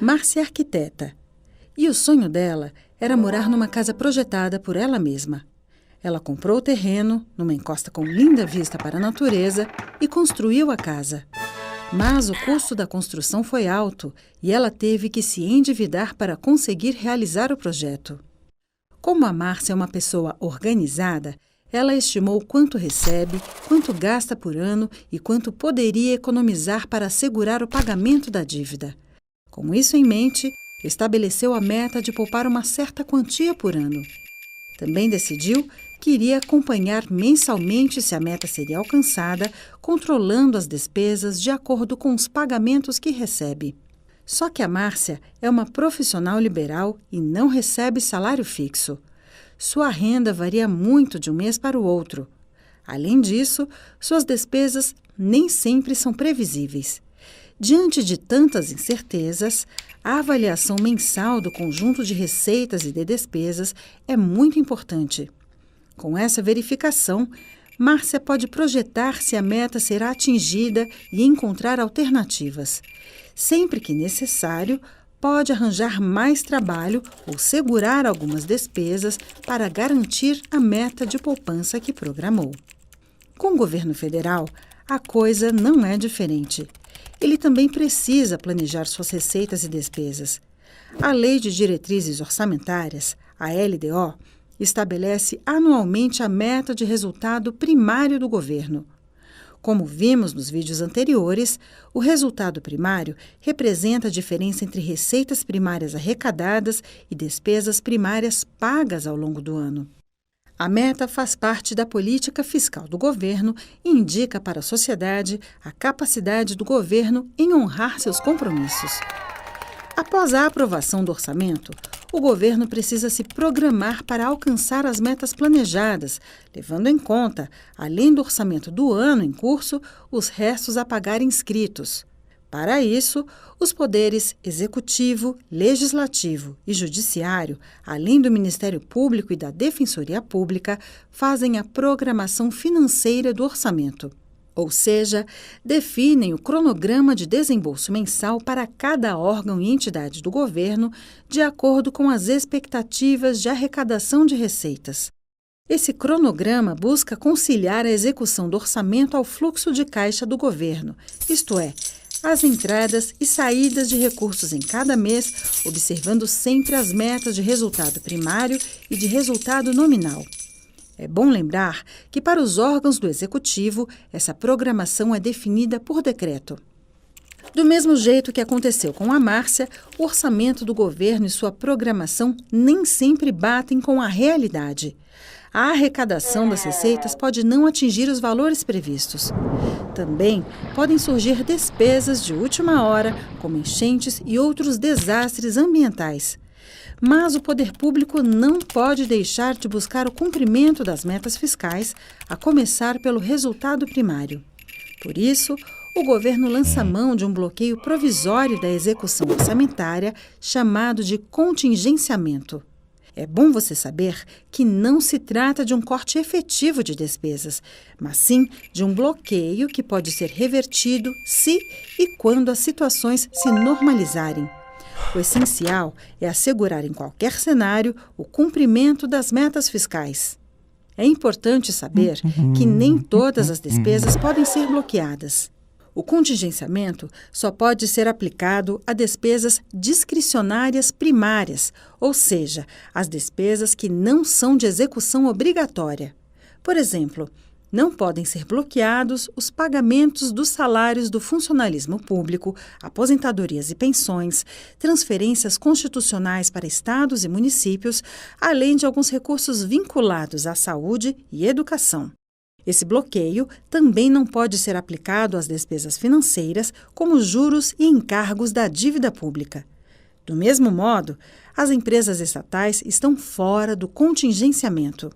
Márcia é arquiteta e o sonho dela era morar numa casa projetada por ela mesma. Ela comprou o terreno, numa encosta com linda vista para a natureza, e construiu a casa. Mas o custo da construção foi alto e ela teve que se endividar para conseguir realizar o projeto. Como a Márcia é uma pessoa organizada, ela estimou quanto recebe, quanto gasta por ano e quanto poderia economizar para assegurar o pagamento da dívida. Com isso em mente, estabeleceu a meta de poupar uma certa quantia por ano. Também decidiu que iria acompanhar mensalmente se a meta seria alcançada, controlando as despesas de acordo com os pagamentos que recebe. Só que a Márcia é uma profissional liberal e não recebe salário fixo. Sua renda varia muito de um mês para o outro. Além disso, suas despesas nem sempre são previsíveis. Diante de tantas incertezas, a avaliação mensal do conjunto de receitas e de despesas é muito importante. Com essa verificação, Márcia pode projetar se a meta será atingida e encontrar alternativas. Sempre que necessário, pode arranjar mais trabalho ou segurar algumas despesas para garantir a meta de poupança que programou. Com o governo federal, a coisa não é diferente. Ele também precisa planejar suas receitas e despesas. A Lei de Diretrizes Orçamentárias, a LDO, estabelece anualmente a meta de resultado primário do governo. Como vimos nos vídeos anteriores, o resultado primário representa a diferença entre receitas primárias arrecadadas e despesas primárias pagas ao longo do ano. A meta faz parte da política fiscal do governo e indica para a sociedade a capacidade do governo em honrar seus compromissos. Após a aprovação do orçamento, o governo precisa se programar para alcançar as metas planejadas, levando em conta, além do orçamento do ano em curso, os restos a pagar inscritos. Para isso, os poderes executivo, legislativo e judiciário, além do Ministério Público e da Defensoria Pública, fazem a programação financeira do orçamento. Ou seja, definem o cronograma de desembolso mensal para cada órgão e entidade do governo, de acordo com as expectativas de arrecadação de receitas. Esse cronograma busca conciliar a execução do orçamento ao fluxo de caixa do governo, isto é, as entradas e saídas de recursos em cada mês, observando sempre as metas de resultado primário e de resultado nominal. É bom lembrar que, para os órgãos do Executivo, essa programação é definida por decreto. Do mesmo jeito que aconteceu com a Márcia, o orçamento do governo e sua programação nem sempre batem com a realidade. A arrecadação das receitas pode não atingir os valores previstos. Também podem surgir despesas de última hora, como enchentes e outros desastres ambientais. Mas o poder público não pode deixar de buscar o cumprimento das metas fiscais, a começar pelo resultado primário. Por isso, o governo lança mão de um bloqueio provisório da execução orçamentária, chamado de contingenciamento. É bom você saber que não se trata de um corte efetivo de despesas, mas sim de um bloqueio que pode ser revertido se e quando as situações se normalizarem. O essencial é assegurar em qualquer cenário o cumprimento das metas fiscais. É importante saber que nem todas as despesas podem ser bloqueadas. O contingenciamento só pode ser aplicado a despesas discricionárias primárias, ou seja, as despesas que não são de execução obrigatória. Por exemplo, não podem ser bloqueados os pagamentos dos salários do funcionalismo público, aposentadorias e pensões, transferências constitucionais para estados e municípios, além de alguns recursos vinculados à saúde e educação. Esse bloqueio também não pode ser aplicado às despesas financeiras, como juros e encargos da dívida pública. Do mesmo modo, as empresas estatais estão fora do contingenciamento.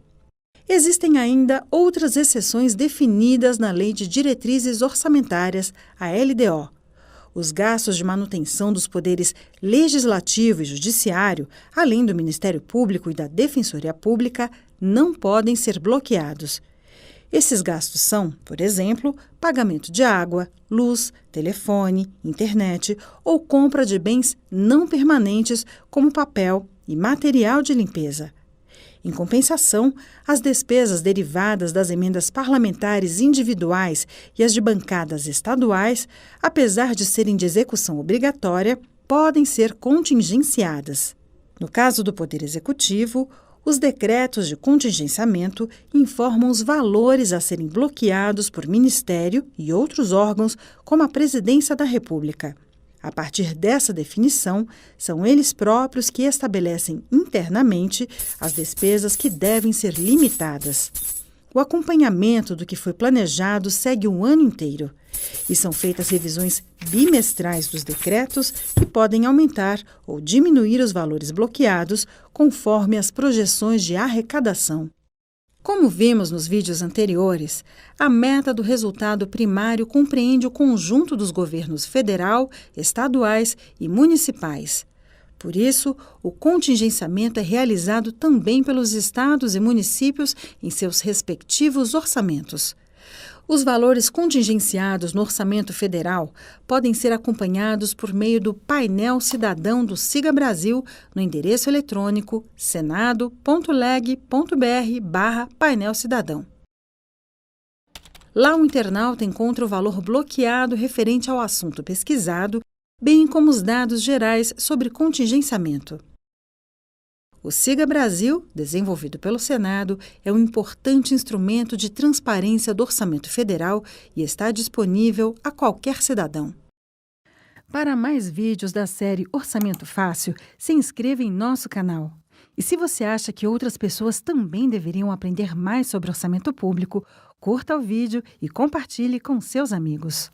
Existem ainda outras exceções definidas na Lei de Diretrizes Orçamentárias, a LDO. Os gastos de manutenção dos poderes legislativo e judiciário, além do Ministério Público e da Defensoria Pública, não podem ser bloqueados. Esses gastos são, por exemplo, pagamento de água, luz, telefone, internet ou compra de bens não permanentes como papel e material de limpeza. Em compensação, as despesas derivadas das emendas parlamentares individuais e as de bancadas estaduais, apesar de serem de execução obrigatória, podem ser contingenciadas. No caso do Poder Executivo, os decretos de contingenciamento informam os valores a serem bloqueados por Ministério e outros órgãos, como a Presidência da República. A partir dessa definição, são eles próprios que estabelecem internamente as despesas que devem ser limitadas. O acompanhamento do que foi planejado segue um ano inteiro e são feitas revisões bimestrais dos decretos que podem aumentar ou diminuir os valores bloqueados conforme as projeções de arrecadação. Como vimos nos vídeos anteriores, a meta do resultado primário compreende o conjunto dos governos federal, estaduais e municipais. Por isso, o contingenciamento é realizado também pelos estados e municípios em seus respectivos orçamentos. Os valores contingenciados no orçamento federal podem ser acompanhados por meio do painel cidadão do Siga Brasil no endereço eletrônico senado.leg.br/painel cidadão. Lá o internauta encontra o valor bloqueado referente ao assunto pesquisado, bem como os dados gerais sobre contingenciamento. O Siga Brasil, desenvolvido pelo Senado, é um importante instrumento de transparência do orçamento federal e está disponível a qualquer cidadão. Para mais vídeos da série Orçamento Fácil, se inscreva em nosso canal. E se você acha que outras pessoas também deveriam aprender mais sobre orçamento público, curta o vídeo e compartilhe com seus amigos.